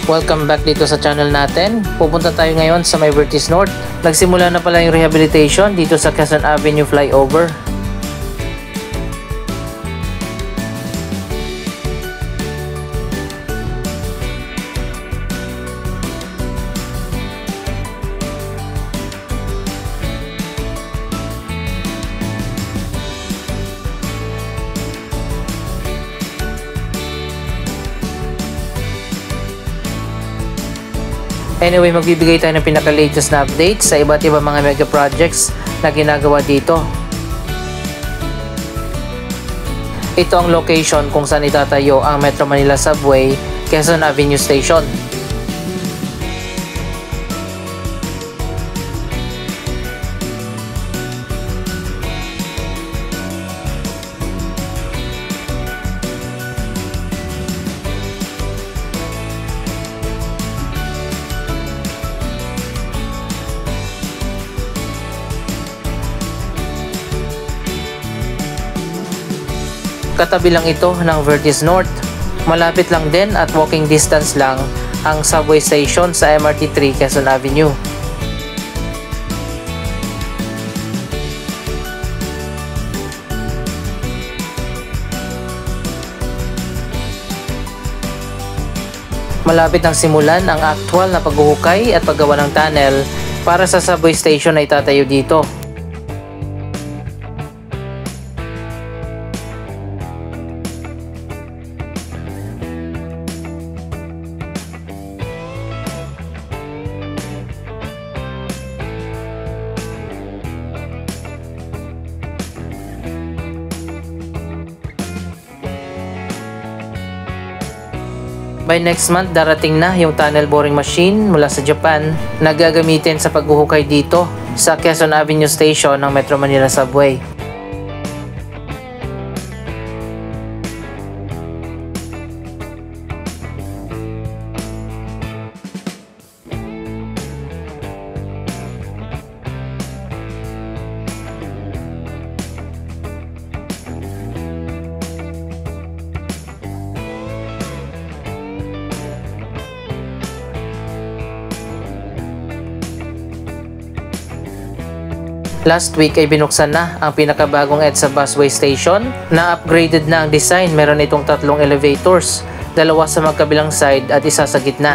Welcome back dito sa channel natin. Pupunta tayo ngayon sa may Vertis North. Nagsimula na pala yung rehabilitation dito sa Quezon Avenue flyover. Anyway, magbibigay tayo ng pinaka-latest na update sa iba't ibang mga mega projects na ginagawa dito. Ito ang location kung saan itatayo ang Metro Manila Subway, Quezon Avenue Station. Katabi lang ito ng Vertis North. Malapit lang din at walking distance lang ang subway station sa MRT3 Quezon Avenue. Malapit nang simulan ang actual na paghuhukay at paggawa ng tunnel para sa subway station na itatayo dito. By next month, darating na yung tunnel boring machine mula sa Japan na gagamitin sa paghuhukay dito sa Quezon Avenue Station ng Metro Manila Subway. Last week ay binuksan na ang pinakabagong EDSA busway station na upgraded na ang design. Meron itong 3 elevators, 2 sa magkabilang side at 1 sa gitna.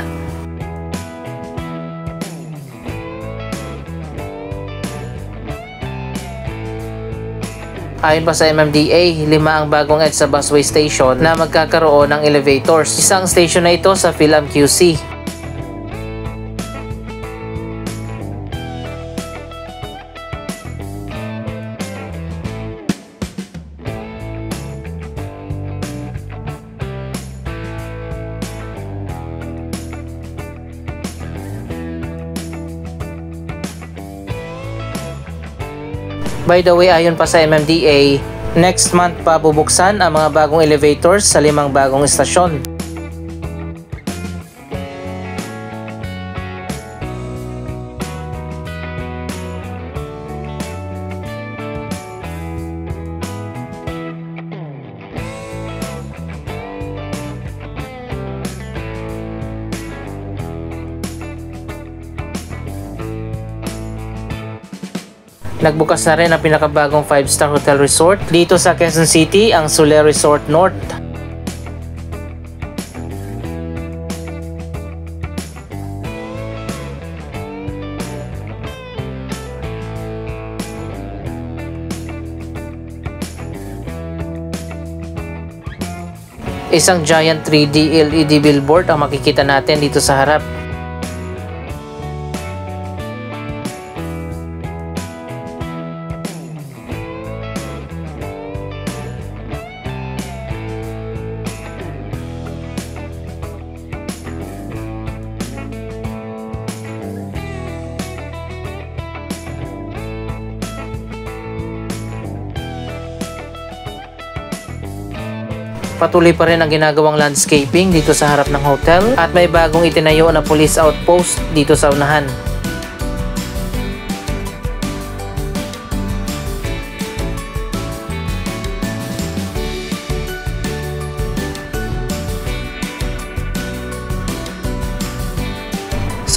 Ayon pa sa MMDA, 5 ang bagong EDSA busway station na magkakaroon ng elevators. Isang station na ito sa Philam QC. By the way, ayon pa sa MMDA, next month pa bubuksan ang mga bagong elevators sa 5 bagong istasyon. Nagbukas na rin ang pinakabagong 5-star hotel resort dito sa Quezon City, ang Solaire Resort North. Isang giant 3D LED billboard ang makikita natin dito sa harap. Patuloy pa rin ang ginagawang landscaping dito sa harap ng hotel at may bagong itinayo na police outpost dito sa unahan.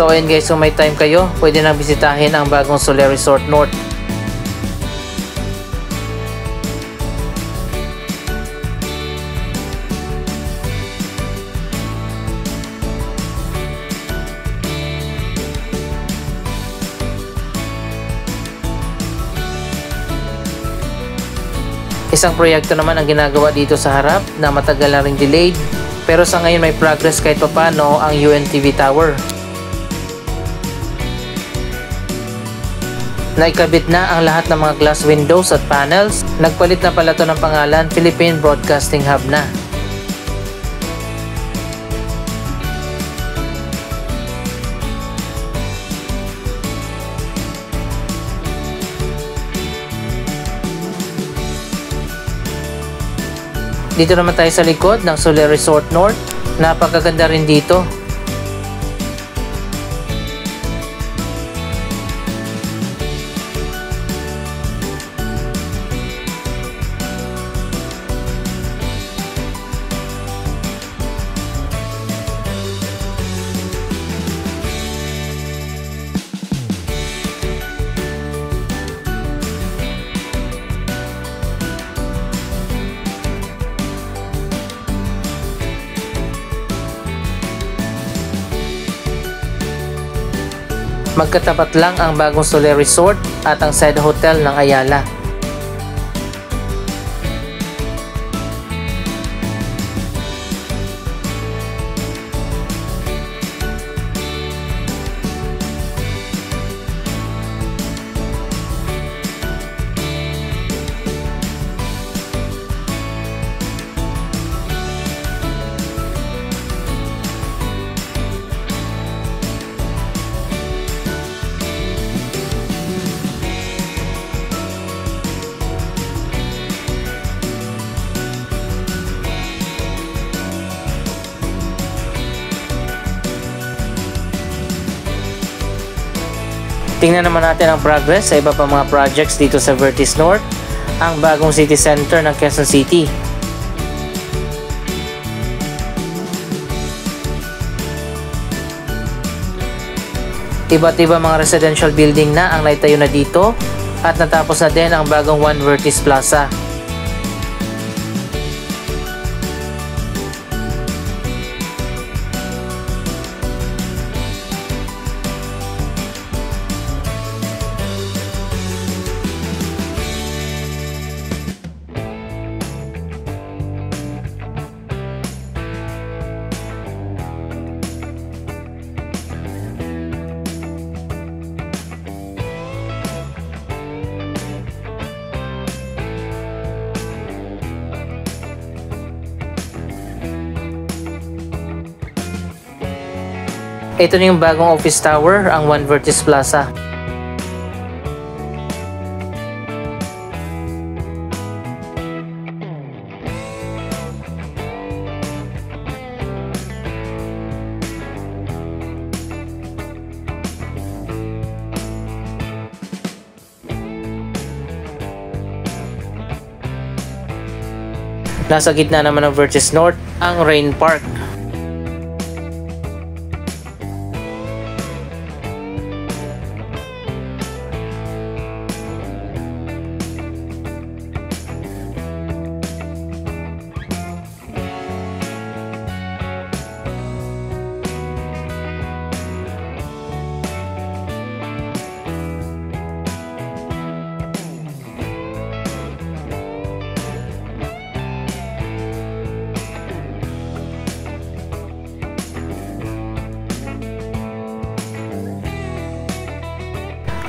So ayun guys, kung may time kayo, pwede nang bisitahin ang bagong Solaire Resort North. Isang proyekto naman ang ginagawa dito sa harap na matagal na ring delayed, pero sa ngayon may progress kahit papano ang UNTV Tower. Naikabit na ang lahat ng mga glass windows at panels. Nagpalit na pala to ng pangalan, Philippine Broadcasting Hub na. Dito naman tayo sa likod ng Solaire Resort North. Napakaganda rin dito. Magkatapat lang ang bagong Solaire Resort at ang Side Hotel ng Ayala. Tingnan naman natin ang progress sa iba pang mga projects dito sa Vertis North, ang bagong city center ng Quezon City. Iba't iba mga residential building na ang naitayo na dito at natapos na din ang bagong One Vertis Plaza. Ito na yung bagong office tower, ang One Vertis Plaza. Nasa gitna naman ng Vertis North, ang Rain Park.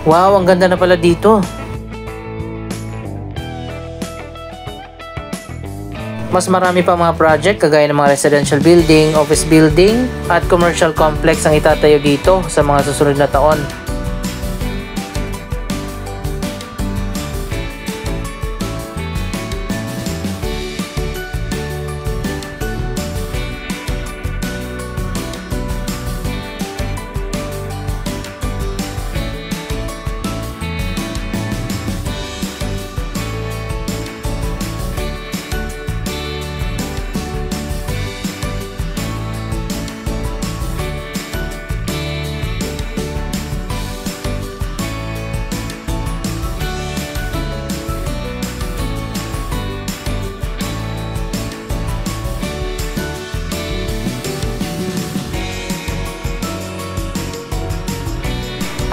Wow, ang ganda na pala dito. Mas marami pa mga project kagaya ng mga residential building, office building at commercial complex ang itatayo dito sa mga susunod na taon.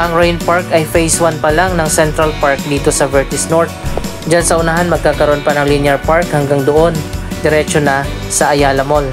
Ang Rain Park ay phase 1 pa lang ng Central Park dito sa Vertis North. Diyan sa unahan magkakaroon pa ng linear park hanggang doon, diretso na sa Ayala Mall.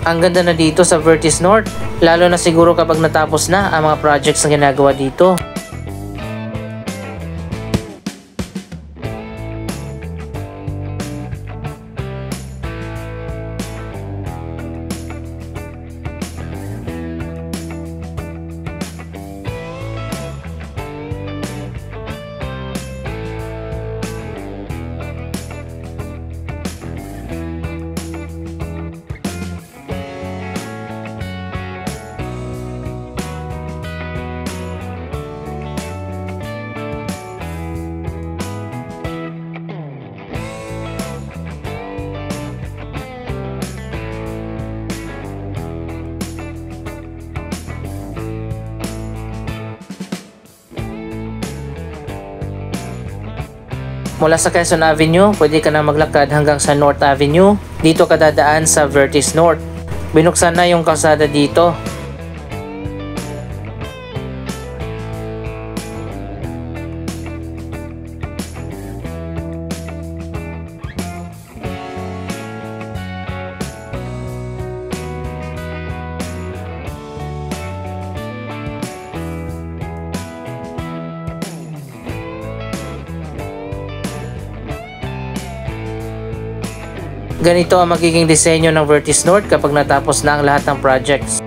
Ang ganda na dito sa Vertis North, lalo na siguro kapag natapos na ang mga projects na ginagawa dito. Mula sa Quezon Avenue, pwede ka na maglakad hanggang sa North Avenue. Dito ka dadaan sa Vertis North. Binuksan na yung kalsada dito. Ganito ang magiging disenyo ng Vertis North kapag natapos na ang lahat ng projects.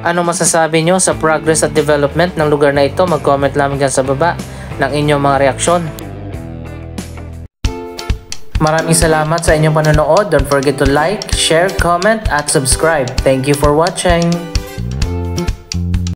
Ano masasabi nyo sa progress at development ng lugar na ito? Mag-comment lamang dyan sa baba ng inyong mga reaksyon. Maraming salamat sa inyong panonood. Don't forget to like, share, comment at subscribe. Thank you for watching.